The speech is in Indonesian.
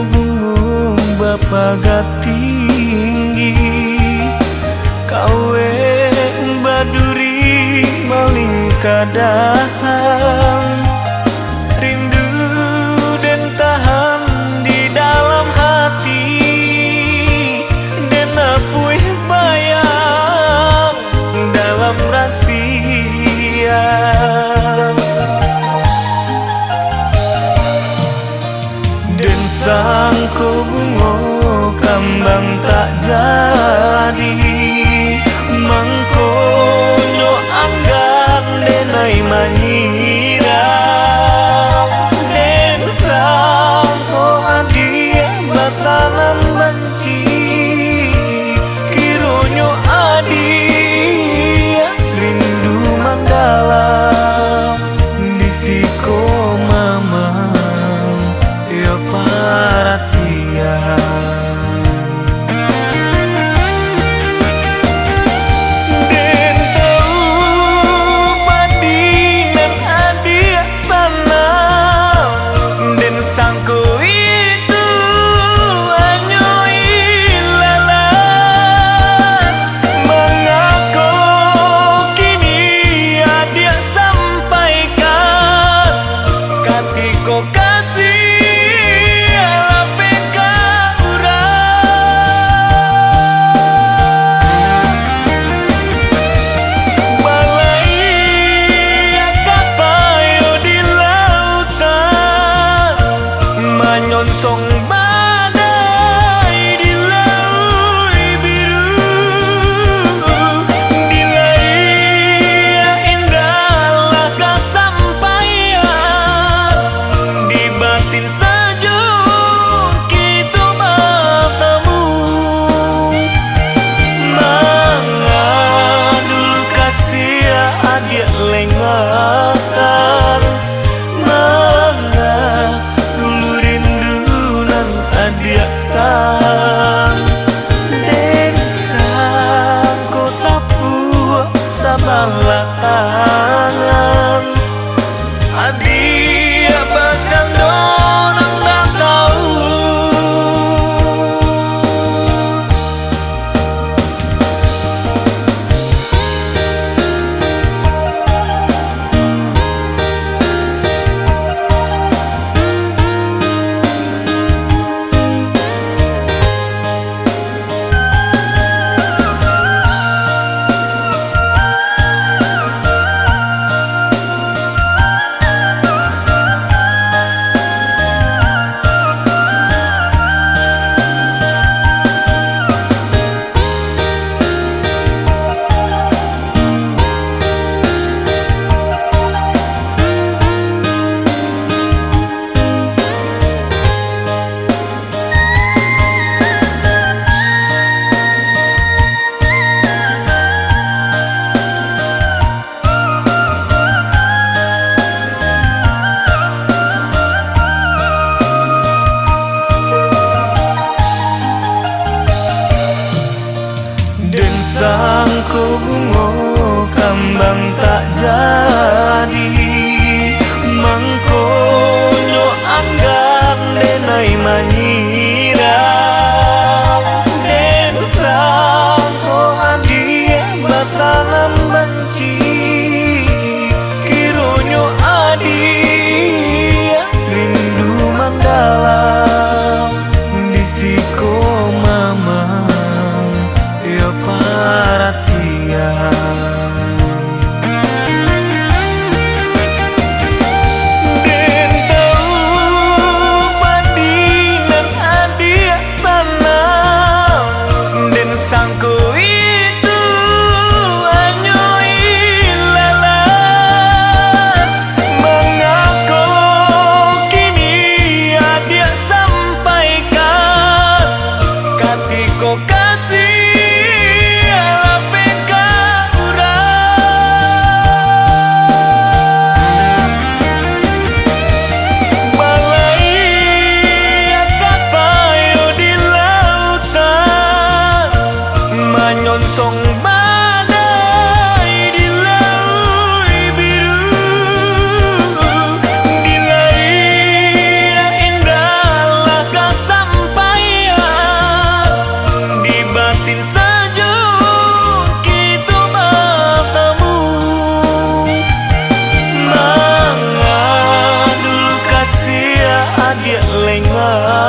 bungung bapagat tinggi kawe baduri maling kadahan rindu dan tahan di dalam hati dan apuih bayang dalam rahasia dan sangko bungo kambang tak jadi mangkonyo anggan denai manyira den sangko adia batanan benci kironyo adia rindu mandalam disiko mama ya perhatian song badai di laut biru dilai indahlah kesampaian di batin sejuk kita bertemu manga dulu kasih adik lengatan dia tahan dan sangko tapu sabalah tangan adia bacando nang tak tahu dan sangko bungo kambang tak jadi mangkonyo anggan denai manyira dan sangko adia batanan benci kironyo adia rindu mandalam disiko mama ya perhatian lenga